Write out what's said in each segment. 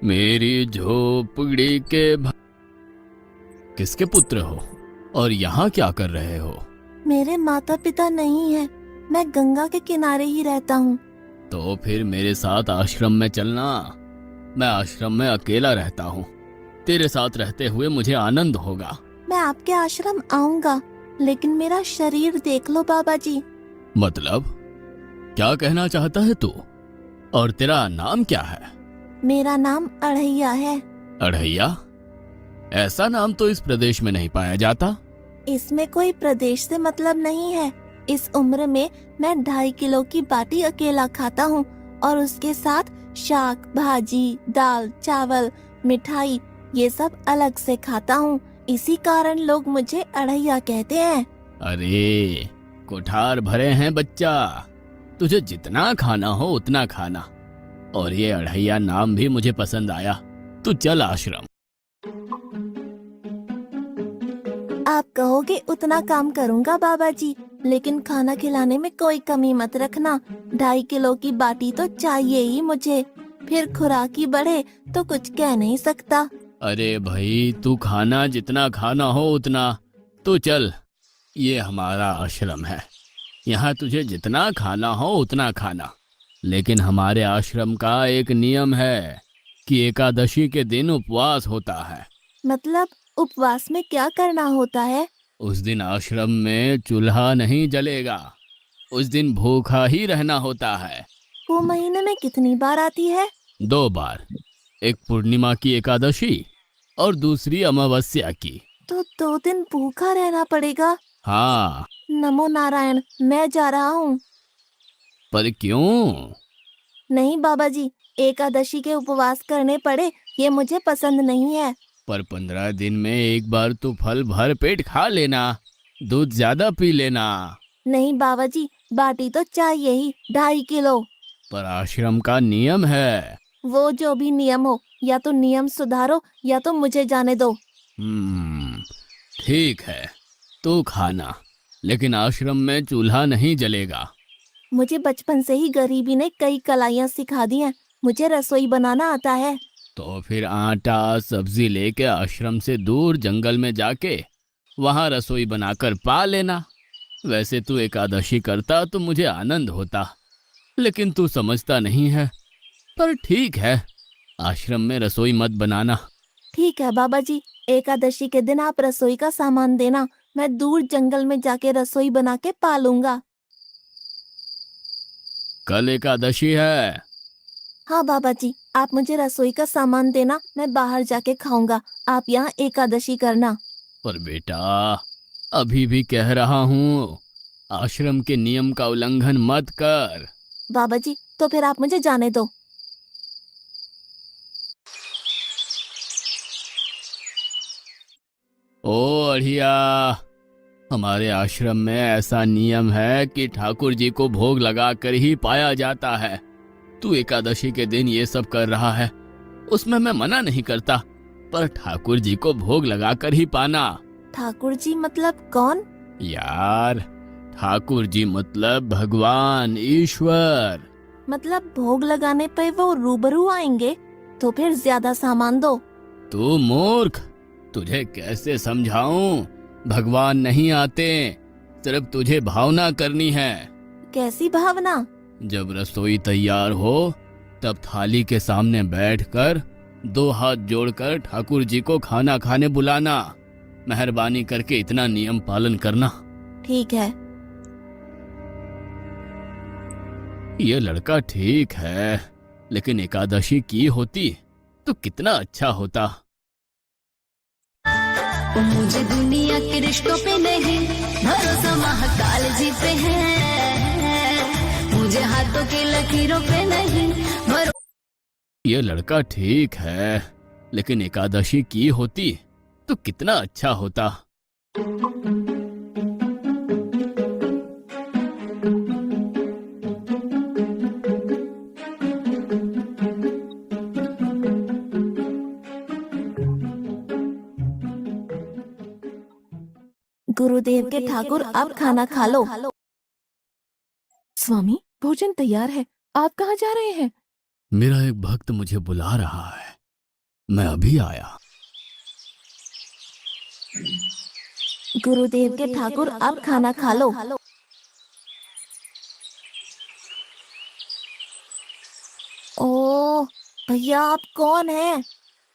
मेरी झोपड़ी के किसके पुत्र हो और यहाँ क्या कर रहे हो? मेरे माता पिता नहीं है, मैं गंगा के किनारे ही रहता हूँ। तो फिर मेरे साथ आश्रम में चलना। मैं आश्रम में अकेला रहता हूँ। तेरे साथ रहते हुए मुझे आनंद होगा। मैं आपके आश्रम आऊंगा, लेकिन मेरा शरीर देख लो बाबा जी। मतलब क्या कहना चाहता है तू? और तेरा नाम क्या है? मेरा नाम अढ़ैया है। अढ़ैया? ऐसा नाम तो इस प्रदेश में नहीं पाया जाता। इसमें कोई प्रदेश से मतलब नहीं है। इस उम्र में मैं 2.5 किलो की बाटी अकेला खाता हूँ और उसके साथ शाक, भाजी, दाल, चावल, मिठाई ये सब अलग से खाता हूँ। इसी कारण लोग मुझे अढ़ैया कहते हैं। अरे कोठार भरे हैं बच्चा, तुझे जितना खाना हो उतना खाना। और ये अढ़ैया नाम भी मुझे पसंद आया। तू चल आश्रम। आप कहोगे उतना काम करूँगा बाबा जी, लेकिन खाना खिलाने में कोई कमी मत रखना। 2.5 किलो की बाटी तो चाहिए ही मुझे, फिर खुराकी बढ़े तो कुछ कह नहीं सकता। अरे भाई तू खाना जितना खाना हो उतना। तो चल, ये हमारा आश्रम है। यहाँ तुझे जितना खाना हो उतना खाना। लेकिन हमारे आश्रम का एक नियम है कि एकादशी के दिन उपवास होता है। मतलब उपवास में क्या करना होता है? उस दिन आश्रम में चूल्हा नहीं जलेगा। उस दिन भूखा ही रहना होता है। वो महीने में कितनी बार आती है? 2 बार, एक पूर्णिमा की एकादशी और दूसरी अमावस्या की। तो 2 दिन भूखा रहना पड़ेगा। हाँ। नमो नारायण, मैं जा रहा हूँ। पर क्यों? नहीं बाबा जी, एकादशी के उपवास करने पड़े ये मुझे पसंद नहीं है। पर 15 दिन में एक बार तो फल भर पेट खा लेना, दूध ज्यादा पी लेना। नहीं बाबा जी, बाटी तो चाहिए ही 2.5 किलो। पर आश्रम का नियम है। वो जो भी नियम हो, या तो नियम सुधारो या तो मुझे जाने दो। हम्म, ठीक है, तू खाना, लेकिन आश्रम में चूल्हा नहीं जलेगा। मुझे बचपन से ही गरीबी ने कई कलाइयाँ सिखा दी हैं। मुझे रसोई बनाना आता है। तो फिर आटा सब्जी लेके आश्रम से दूर जंगल में जाके वहां रसोई बनाकर पा लेना। वैसे तू एकादशी करता तो मुझे आनंद होता, लेकिन तू समझता नहीं है। पर ठीक है, आश्रम में रसोई मत बनाना। ठीक है बाबा जी, एकादशी के दिन आप रसोई का सामान देना, मैं दूर जंगल में जाके रसोई बना के पालूंगा। कल एकादशी है। हाँ बाबा जी, आप मुझे रसोई का सामान देना, मैं बाहर जाके खाऊंगा। आप यहाँ एकादशी करना। पर बेटा, अभी भी कह रहा हूँ, आश्रम के नियम का उल्लंघन मत कर। बाबा जी, तो फिर आप मुझे जाने दो। ओ अढ़िया, हमारे आश्रम में ऐसा नियम है कि ठाकुर जी को भोग लगाकर ही पाया जाता है। तू एकादशी के दिन ये सब कर रहा है, उसमें मैं मना नहीं करता, पर ठाकुर जी को भोग लगाकर ही पाना। ठाकुर जी मतलब कौन? यार, ठाकुर जी मतलब भगवान ईश्वर। मतलब भोग लगाने पे वो रूबरू आएंगे? तो फिर ज्यादा सामान दो। तू मूर्ख, तुझे कैसे समझाऊं? भगवान नहीं आते, सिर्फ तुझे भावना करनी है। कैसी भावना? जब रसोई तैयार हो तब थाली के सामने बैठकर 2 हाथ जोड़कर ठाकुर जी को खाना खाने बुलाना। मेहरबानी करके इतना नियम पालन करना। ठीक है। ये लड़का ठीक है, लेकिन एकादशी की होती तो कितना अच्छा होता। मुझे दुनिया के रिश्तों पे नहीं भरोसा, महाकाल जी पे है। मुझे हाथों की लकीरों पे नहीं भरोसा। ये लड़का ठीक है, लेकिन एकादशी की होती तो कितना अच्छा होता। गुरुदेव के ठाकुर, आप खाना खा लो। स्वामी, भोजन तैयार है। आप कहाँ जा रहे हैं? मेरा एक भक्त मुझे बुला रहा है। मैं अभी आया। गुरुदेव के ठाकुर अब खाना खा लो। ओ भैया, आप कौन हैं?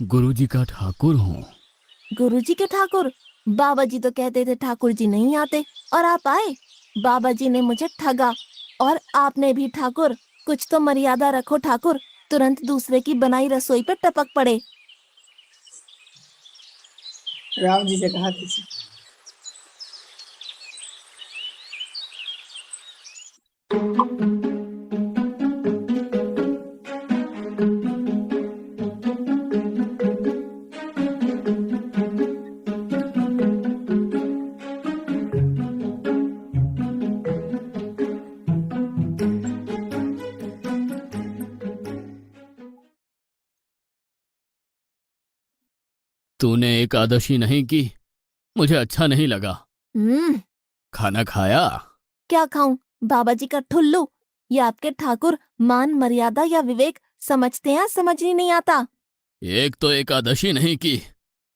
गुरुजी का ठाकुर हूँ। गुरुजी के ठाकुर? बाबा जी तो कहते थे ठाकुर जी नहीं आते, और आप आए। बाबा जी ने मुझे ठगा, और आपने भी ठाकुर। कुछ तो मर्यादा रखो ठाकुर, तुरंत दूसरे की बनाई रसोई पे टपक पड़े। राम जी से कहा किसी। तूने एकादशी नहीं की, मुझे अच्छा नहीं लगा। खाना खाया? क्या खाऊं? बाबा जी का ठुल्लू। ये आपके ठाकुर मान मर्यादा या विवेक समझते हैं, समझ ही नहीं आता। एक तो एकादशी नहीं की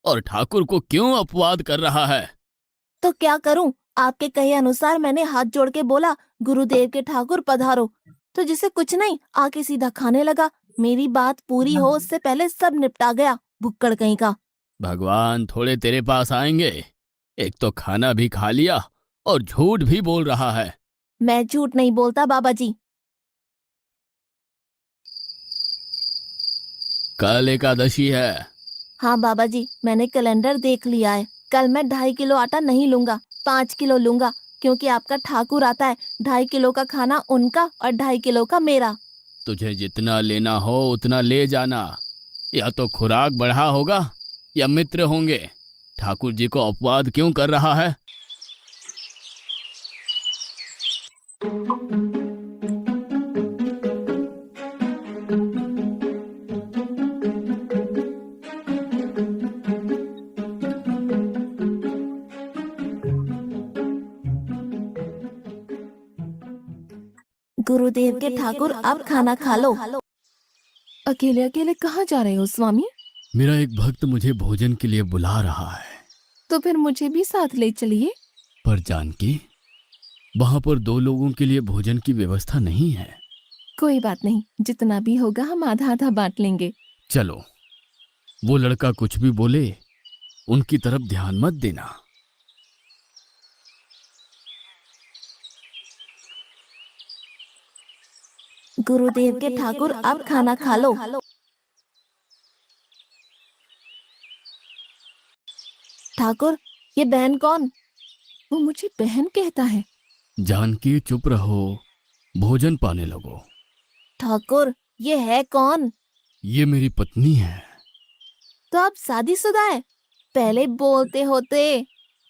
और ठाकुर को क्यों अपवाद कर रहा है? तो क्या करूं? आपके कहे अनुसार मैंने हाथ जोड़ के बोला, गुरुदेव के ठाकुर पधारो, तो जिसे कुछ नहीं आके सीधा खाने लगा। मेरी बात पूरी हो उससे पहले सब निपटा गया, भुक्कड़ कहीं का। भगवान थोड़े तेरे पास आएंगे। एक तो खाना भी खा लिया और झूठ भी बोल रहा है। मैं झूठ नहीं बोलता बाबा जी। कल एकादशी है। हाँ बाबा जी, मैंने कैलेंडर देख लिया है। कल मैं 2.5 किलो आटा नहीं लूंगा, 5 किलो लूंगा, क्योंकि आपका ठाकुर आता है। 2.5 किलो का खाना उनका और 2.5 किलो का मेरा। तुझे जितना लेना हो उतना ले जाना। या तो खुराक बढ़ा होगा या मित्र होंगे। ठाकुर जी को अपवाद क्यों कर रहा है? गुरुदेव के ठाकुर अब खाना खा लो। अकेले अकेले कहाँ जा रहे हो स्वामी? मेरा एक भक्त मुझे भोजन के लिए बुला रहा है। तो फिर मुझे भी साथ ले चलिए। पर जानकी, वहां पर 2 लोगों के लिए भोजन की व्यवस्था नहीं है। कोई बात नहीं, जितना भी होगा हम आधा आधा बांट लेंगे। चलो, वो लड़का कुछ भी बोले उनकी तरफ ध्यान मत देना। गुरुदेव के ठाकुर अब खाना खा लो। ठाकुर, ये बहन कौन? वो मुझे बहन कहता है। जानकी चुप रहो, भोजन पाने लगो। ठाकुर, ये है कौन? ये मेरी पत्नी है। तो आप शादीशुदा है? पहले बोलते होते।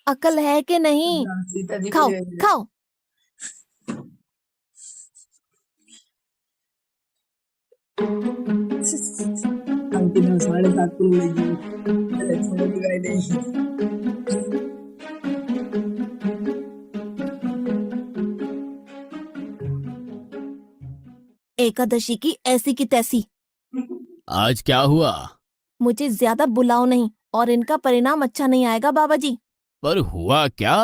अकल है कि नहीं? सीता जी खाओ को खाओ। अंकित 7:30 को मिलेगी। छोड़ दिखाई देगी। एकादशी की ऐसी की तैसी। आज क्या हुआ? मुझे ज्यादा बुलाओ नहीं, और इनका परिणाम अच्छा नहीं आएगा बाबा जी। पर हुआ क्या?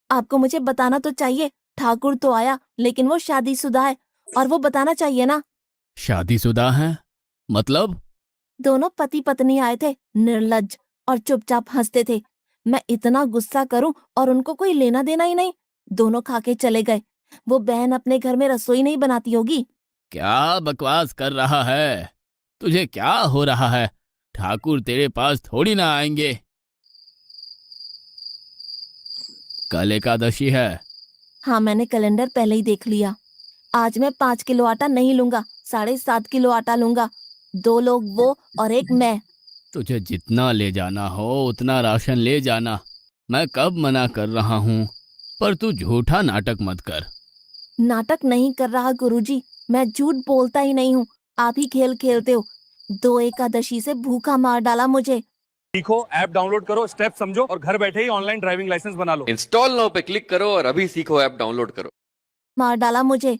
आपको मुझे बताना तो चाहिए। ठाकुर तो आया, लेकिन वो शादीशुदा है, और वो बताना चाहिए ना। शादीशुदा है? मतलब? दोनों पति पत्नी आए थे, निर्लज्ज, और चुपचाप हंसते थे। मैं इतना गुस्सा करूं और उनको कोई लेना देना ही नहीं। दोनों खा के चले गए। वो बहन अपने घर में रसोई नहीं बनाती होगी। क्या बकवास कर रहा है? तुझे क्या हो रहा है? ठाकुर तेरे पास थोड़ी ना आएंगे। कल एकादशी है। हाँ, मैंने कैलेंडर पहले ही देख लिया। आज मैं 5 किलो आटा नहीं लूंगा, 7.5 किलो आटा लूंगा। 2 लोग वो और एक मैं। तुझे जितना ले जाना हो उतना राशन ले जाना। मैं कब मना कर रहा हूँ, पर तू झूठा नाटक मत कर। नाटक नहीं कर रहा गुरुजी, मैं झूठ बोलता ही नहीं हूँ। आप ही खेल खेलते हो। 2 एकादशी से भूखा मार डाला मुझे। सीखो, ऐप डाउनलोड करो, स्टेप समझो और घर बैठे ही ऑनलाइन ड्राइविंग लाइसेंस बना लो। इंस्टॉल नाउ पे क्लिक करो और अभी सीखो ऐप डाउनलोड करो। मार डाला मुझे।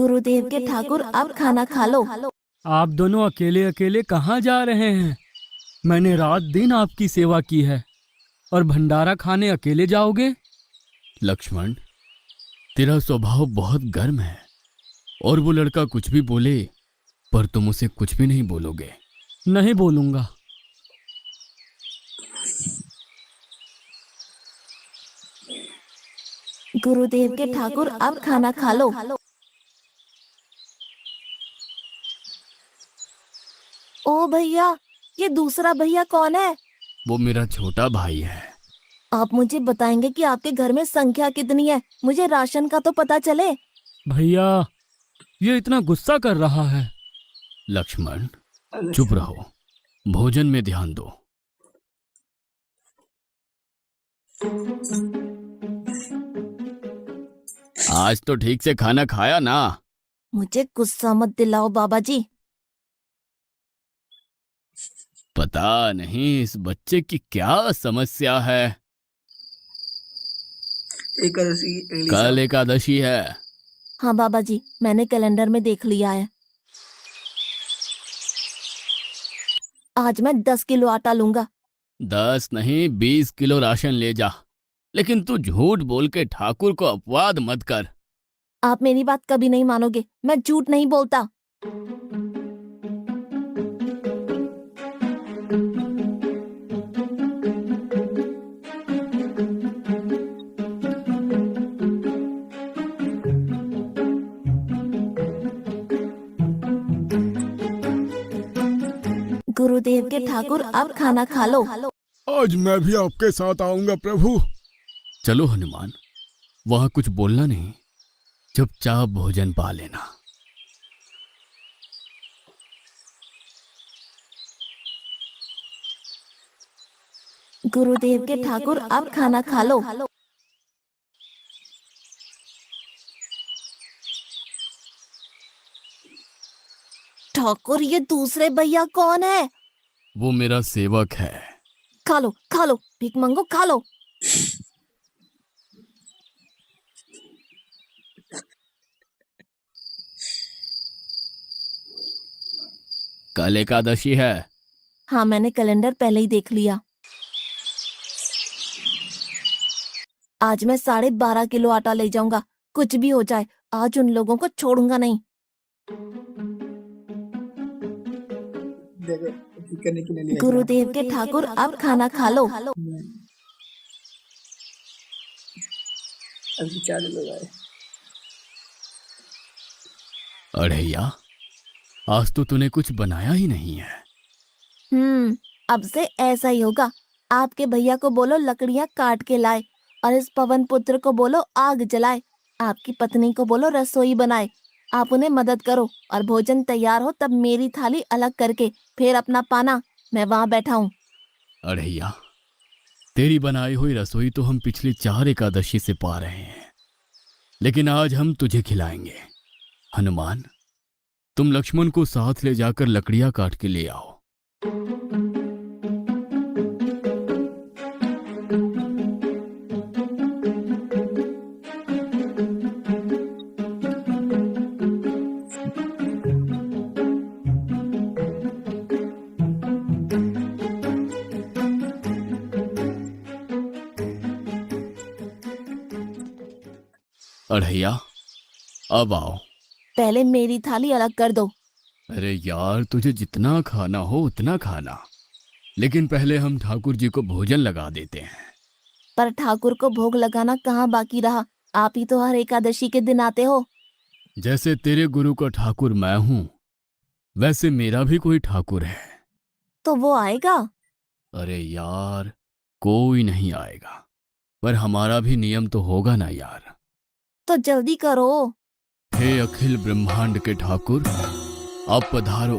गुरुदेव के ठाकुर अब खाना खा लो। आप दोनों अकेले अकेले कहाँ जा रहे हैं? मैंने रात दिन आपकी सेवा की है और भंडारा खाने अकेले जाओगे? लक्ष्मण, तेरा स्वभाव बहुत गर्म है और वो लड़का कुछ भी बोले पर तुम उसे कुछ भी नहीं बोलोगे। नहीं बोलूंगा। गुरुदेव के ठाकुर अब खाना खा लो। ओ भैया, ये दूसरा भैया कौन है? वो मेरा छोटा भाई है। आप मुझे बताएंगे कि आपके घर में संख्या कितनी है? मुझे राशन का तो पता चले। भैया, ये इतना गुस्सा कर रहा है। लक्ष्मण, चुप रहो, भोजन में ध्यान दो। आज तो ठीक से खाना खाया ना? मुझे गुस्सा मत दिलाओ बाबा जी। पता नहीं इस बच्चे की क्या समस्या है। एकादशी अगली कल एकादशी है। हाँ बाबा जी, मैंने कैलेंडर में देख लिया है। आज मैं 10 किलो आटा लूंगा। 10 नहीं 20 किलो राशन ले जा, लेकिन तू झूठ बोल के ठाकुर को अपवाद मत कर। आप मेरी बात कभी नहीं मानोगे, मैं झूठ नहीं बोलता। गुरुदेव के ठाकुर अब खाना खा लो। आज मैं भी आपके साथ आऊंगा प्रभु। चलो हनुमान, वहां कुछ बोलना नहीं, चुपचाप भोजन पा लेना। गुरुदेव के ठाकुर अब खाना खा लो। ठाकुर, ये दूसरे भैया कौन है? वो मेरा सेवक है। खा लो खा लो, भीख मंगो खा लो। कल एकादशी है। हाँ, मैंने कैलेंडर पहले ही देख लिया। आज मैं 12.5 किलो आटा ले जाऊंगा। कुछ भी हो जाए, आज उन लोगों को छोड़ूंगा नहीं। जगह ठीक करने के लिए गुरुदेव के ठाकुर अब खाना खा लो। अभी 4 लोग आए। अढ़ैया, आज तो तूने कुछ बनाया ही नहीं है। अब से ऐसा ही होगा। आपके भैया को बोलो लकड़ियां काट के लाए और इस पवन पुत्र को बोलो आग जलाए। आपकी पत्नी को बोलो रसोई बनाए। आप उन्हें मदद करो और भोजन तैयार हो तब मेरी थाली अलग करके फिर अपना पाना। मैं वहां बैठा हूँ। अढ़ैया, तेरी बनाई हुई रसोई तो हम पिछली 4 एकादशी से पा रहे हैं, लेकिन आज हम तुझे खिलाएंगे। हनुमान, तुम लक्ष्मण को साथ ले जाकर लकड़ियां काट के ले आओ। अढ़ैया, अब आओ। पहले मेरी थाली अलग कर दो। अरे यार, तुझे जितना खाना हो उतना खाना, लेकिन पहले हम ठाकुर जी को भोजन लगा देते हैं। पर ठाकुर को भोग लगाना कहाँ बाकी रहा? आप ही तो हर एकादशी के दिन आते हो। जैसे तेरे गुरु का ठाकुर मैं हूं, वैसे मेरा भी कोई ठाकुर है। तो वो आएगा? अरे यार, कोई नहीं आएगा, पर हमारा भी नियम तो होगा ना यार। तो जल्दी करो। हे अखिल ब्रह्मांड के ठाकुर, आप पधारो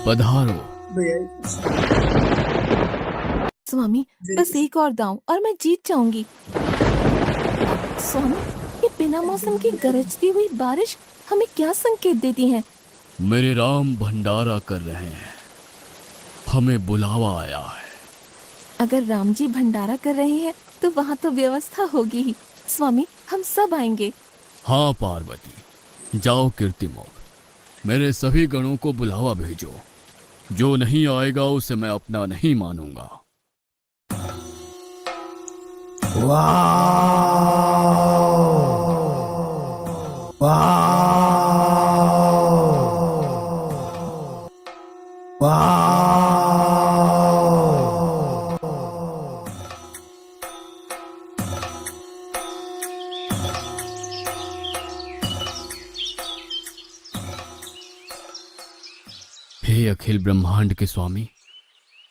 पधारो। भैया स्वामी, बस एक और दांव और मैं जीत जाऊंगी। स्वामी, ये बिना मौसम की गरजती हुई बारिश हमें क्या संकेत देती है? मेरे राम भंडारा कर रहे हैं, हमें बुलावा आया है। अगर राम जी भंडारा कर रहे हैं तो वहाँ तो व्यवस्था होगी ही। स्वामी, हम सब आएंगे। हाँ पार्वती, जाओ कीर्तिमोह, मेरे सभी गणों को बुलावा भेजो। जो नहीं आएगा उसे मैं अपना नहीं मानूंगा। हे अखिल ब्रह्मांड के स्वामी,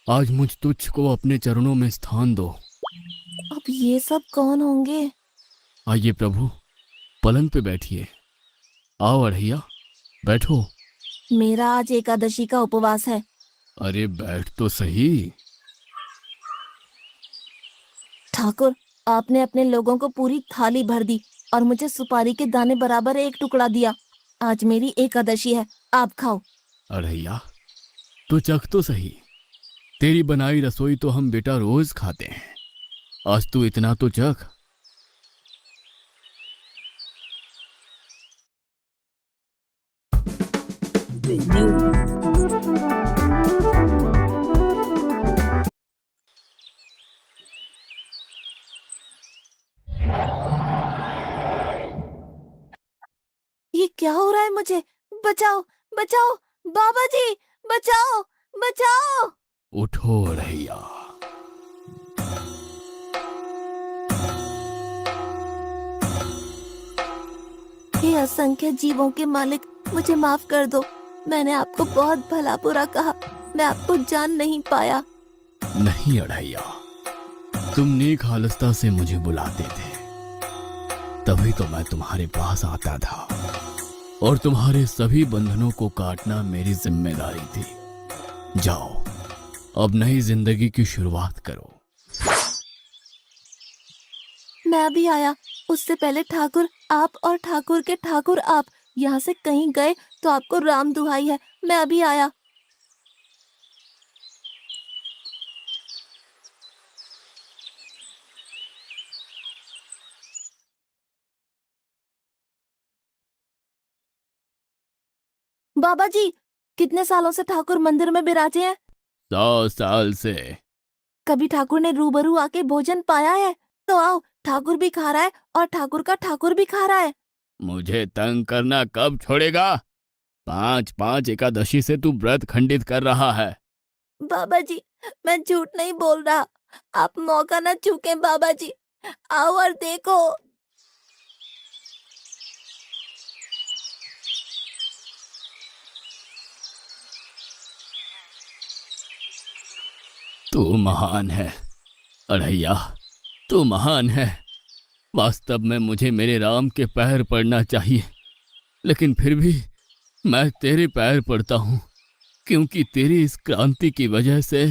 आज मुझ तुच्छ को अपने चरणों में स्थान दो। अब ये सब कौन होंगे? आइए प्रभु, पलंग पे बैठिए। आओ अढ़ैया, बैठो। मेरा आज एकादशी का उपवास है। अरे बैठ तो सही। ठाकुर, आपने अपने लोगों को पूरी थाली भर दी और मुझे सुपारी के दाने बराबर एक टुकड़ा दिया। आज मेरी एकादशी है, आप खाओ। अढ़ैया, तू चख तो सही। तेरी बनाई रसोई तो हम बेटा रोज खाते हैं, आज तू इतना तो चख। ये क्या हो रहा है मुझे? बचाओ, बचाओ, बाबा जी, बचाओ, बचाओ। उठो अढ़ैया। हे असंख्य जीवों के मालिक, मुझे माफ कर दो। मैंने आपको बहुत भला बुरा कहा, मैं आपको जान नहीं पाया। नहीं अढ़ैया, तुम नेक हालस्ता से मुझे बुलाते थे, तभी तो मैं तुम्हारे पास आता था, और तुम्हारे सभी बंधनों को काटना मेरी जिम्मेदारी थी। जाओ, अब नई जिंदगी की शुरुआत करो। मैं भी आया, उससे पहले ठाकुर आप और ठाकुर के ठाकुर आप यहाँ से कहीं गए तो आपको राम दुहाई है। मैं अभी आया। बाबा जी, कितने सालों से ठाकुर मंदिर में विराजे हैं? 100 साल से। कभी ठाकुर ने रूबरू आके भोजन पाया है? तो आओ, ठाकुर भी खा रहा है और ठाकुर का ठाकुर भी खा रहा है। मुझे तंग करना कब छोड़ेगा? 5-5 एकादशी से तू व्रत खंडित कर रहा है। बाबा जी, मैं झूठ नहीं बोल रहा। आप मौका न चूकें बाबा जी, आओ और देखो। तू महान है अढ़ैया, तू महान है। वास्तव में मुझे मेरे राम के पैर पड़ना चाहिए, लेकिन फिर भी मैं तेरे पैर पड़ता हूँ, क्योंकि तेरी इस क्रांति की वजह से